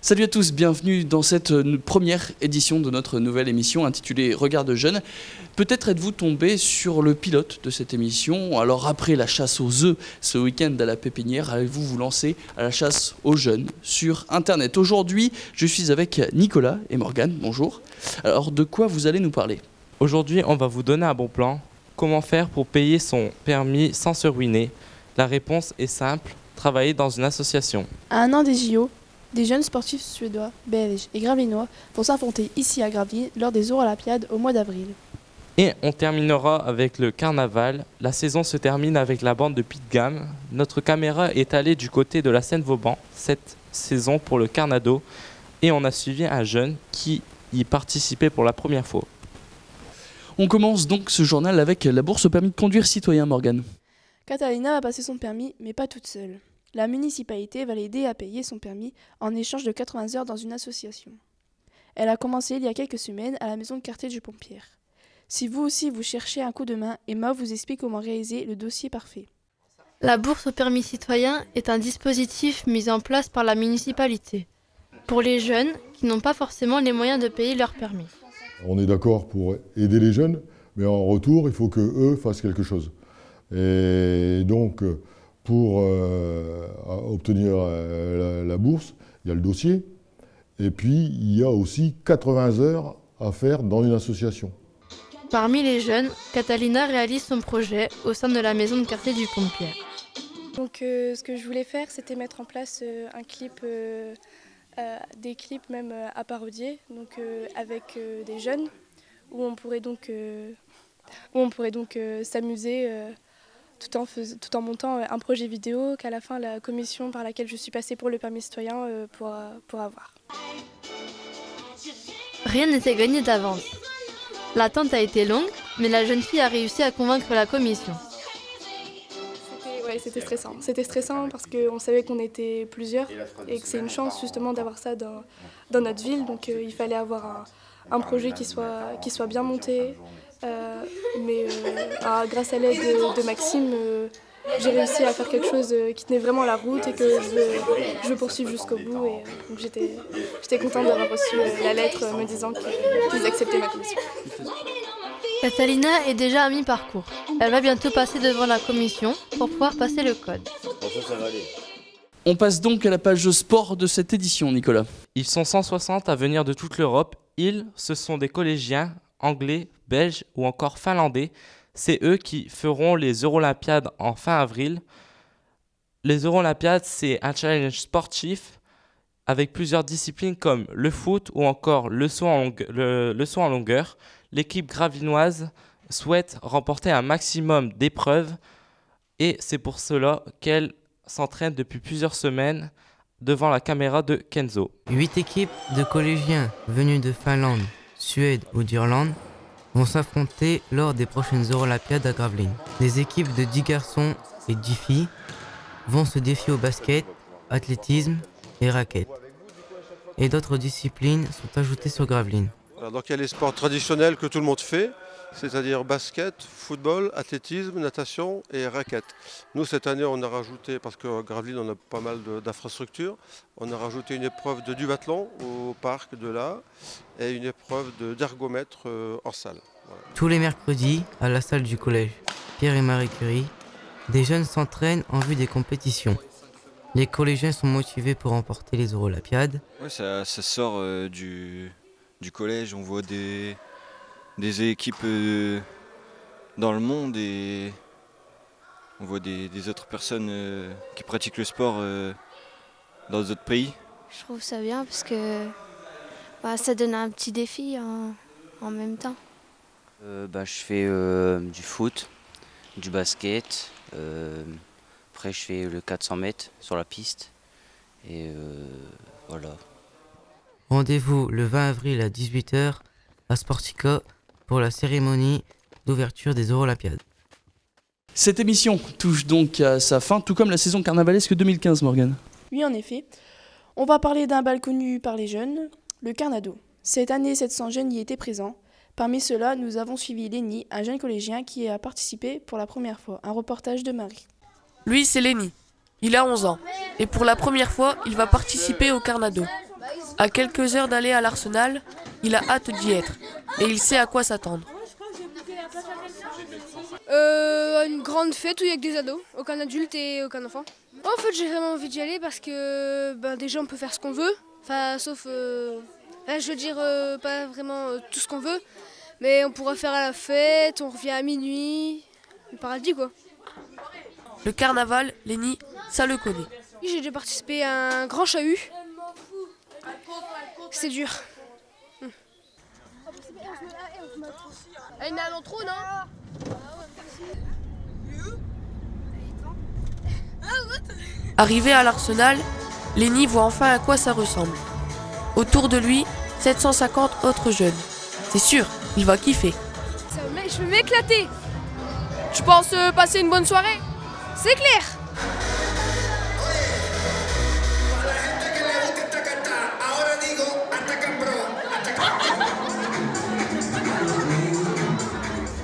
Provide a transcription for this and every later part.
Salut à tous, bienvenue dans cette première édition de notre nouvelle émission intitulée Regard de jeunes. Peut-être êtes-vous tombé sur le pilote de cette émission. Alors après la chasse aux œufs ce week-end à la pépinière, allez-vous vous lancer à la chasse aux jeunes sur Internet? Aujourd'hui, je suis avec Nicolas et Morgane, bonjour. Alors de quoi vous allez nous parler? Aujourd'hui, on va vous donner un bon plan. Comment faire pour payer son permis sans se ruiner? La réponse est simple, travailler dans une association. À un an des JO, des jeunes sportifs suédois, belges et gravelinois vont s'affronter ici à Gravelines lors des Eurolympiades au mois d'avril. Et on terminera avec le carnaval. La saison se termine avec la bande de Pied de Gamme. Notre caméra est allée du côté de la Seine-Vauban cette saison pour le Carnado. Et on a suivi un jeune qui y participait pour la première fois. On commence donc ce journal avec la bourse au permis de conduire citoyen, Morgane. Catalina va passer son permis, mais pas toute seule. La municipalité va l'aider à payer son permis en échange de 80 heures dans une association. Elle a commencé il y a quelques semaines à la maison de quartier du Pompière. Si vous aussi vous cherchez un coup de main, Emma vous explique comment réaliser le dossier parfait. La bourse au permis citoyen est un dispositif mis en place par la municipalité pour les jeunes qui n'ont pas forcément les moyens de payer leur permis. On est d'accord pour aider les jeunes, mais en retour, il faut qu'eux fassent quelque chose. Et donc, pour obtenir la bourse, il y a le dossier, et puis il y a aussi 80 heures à faire dans une association. Parmi les jeunes, Catalina réalise son projet au sein de la maison de quartier du Pompière. Donc ce que je voulais faire, c'était mettre en place un clip, des clips même à parodier, donc avec des jeunes, où on pourrait donc s'amuser tout en montant un projet vidéo qu'à la fin la commission par laquelle je suis passée pour le permis citoyen pourra avoir. Rien n'était gagné d'avance. L'attente a été longue, mais la jeune fille a réussi à convaincre la commission. C'était stressant. C'était stressant parce qu'on savait qu'on était plusieurs et que c'est une chance justement d'avoir ça dans notre ville. Donc il fallait avoir un projet qui soit bien monté. Grâce à l'aide de Maxime, j'ai réussi à faire quelque chose qui tenait vraiment la route et que je veux poursuivre jusqu'au bout. Et donc j'étais contente d'avoir reçu la lettre me disant qu'ils acceptaient ma commission. Catalina est déjà à mi-parcours. Elle va bientôt passer devant la commission pour pouvoir passer le code. On passe donc à la page sport de cette édition, Nicolas. Ils sont 160 à venir de toute l'Europe. Ce sont des collégiens anglais, belges ou encore finlandais. C'est eux qui feront les Eurolympiades en fin avril. Les Eurolympiades, c'est un challenge sportif avec plusieurs disciplines comme le foot ou encore le saut en longueur. L'équipe gravinoise souhaite remporter un maximum d'épreuves et c'est pour cela qu'elle s'entraîne depuis plusieurs semaines devant la caméra de Kenzo. 8 équipes de collégiens venus de Finlande, Suède ou d'Irlande vont s'affronter lors des prochaines Eurolympiades à Gravelines. Les équipes de 10 garçons et 10 filles vont se défier au basket, athlétisme et raquettes. Et d'autres disciplines sont ajoutées sur Gravelines. Donc il y a les sports traditionnels que tout le monde fait, c'est-à-dire basket, football, athlétisme, natation et raquettes. Nous cette année on a rajouté, parce qu'à Gravelines on a pas mal d'infrastructures, on a rajouté une épreuve de duathlon au parc de là et une épreuve d'ergomètre en salle. Voilà. Tous les mercredis, à la salle du collège Pierre et Marie Curie, des jeunes s'entraînent en vue des compétitions. Les collégiens sont motivés pour remporter les Eurolympiades. Ouais, ça sort du collège, on voit des équipes dans le monde et on voit des autres personnes qui pratiquent le sport dans d'autres pays. Je trouve ça bien parce que ça donne un petit défi en même temps. Je fais du foot, du basket, après je fais le 400 mètres sur la piste et voilà. Rendez-vous le 20 avril à 18h à Sportica pour la cérémonie d'ouverture des Eurolympiades. Cette émission touche donc à sa fin, tout comme la saison carnavalesque 2015, Morgane. Oui, en effet. On va parler d'un bal connu par les jeunes, le Carnado. Cette année, 700 jeunes y étaient présents. Parmi ceux-là, nous avons suivi Lenny, un jeune collégien qui a participé pour la première fois. Un reportage de Marie. Lui, c'est Lenny. Il a 11 ans. Et pour la première fois, il va participer au Carnado. À quelques heures d'aller à l'Arsenal, il a hâte d'y être et il sait à quoi s'attendre. Une grande fête où il y a que des ados, aucun adulte et aucun enfant. En fait, j'ai vraiment envie d'y aller parce que déjà on peut faire ce qu'on veut, sauf, je veux dire, pas vraiment tout ce qu'on veut, mais on pourra faire à la fête, on revient à minuit, le paradis quoi. Le carnaval, Lenny, ça le connaît. J'ai déjà participé à un grand chahut. C'est dur. Il y en a un trop, non? Arrivé à l'Arsenal, Lenny voit enfin à quoi ça ressemble. Autour de lui, 750 autres jeunes. C'est sûr, il va kiffer. Je vais m'éclater. Je pense passer une bonne soirée. C'est clair.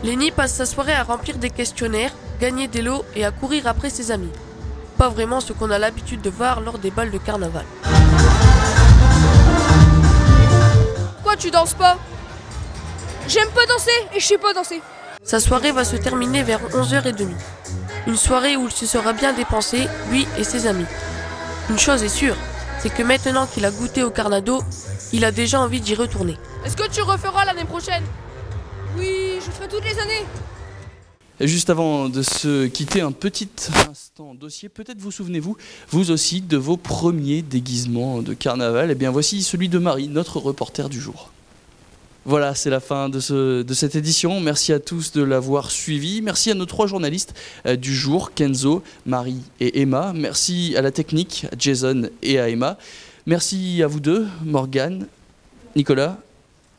Lenny passe sa soirée à remplir des questionnaires, gagner des lots et à courir après ses amis. Pas vraiment ce qu'on a l'habitude de voir lors des balles de carnaval. Quoi, tu danses pas? J'aime pas danser et je sais pas danser. Sa soirée va se terminer vers 11h30. Une soirée où il se sera bien dépensé, lui et ses amis. Une chose est sûre, c'est que maintenant qu'il a goûté au carnado, il a déjà envie d'y retourner. Est-ce que tu referas l'année prochaine? Oui, je ferai toutes les années. Et juste avant de se quitter, un petit instant dossier. Peut-être vous souvenez-vous, vous aussi, de vos premiers déguisements de carnaval. Eh bien, voici celui de Marie, notre reporter du jour. Voilà, c'est la fin de cette édition. Merci à tous de l'avoir suivi. Merci à nos 3 journalistes du jour, Kenzo, Marie et Emma. Merci à la technique, à Jason et à Emma. Merci à vous deux, Morgane, Nicolas.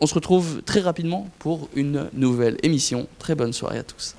On se retrouve très rapidement pour une nouvelle émission. Très bonne soirée à tous.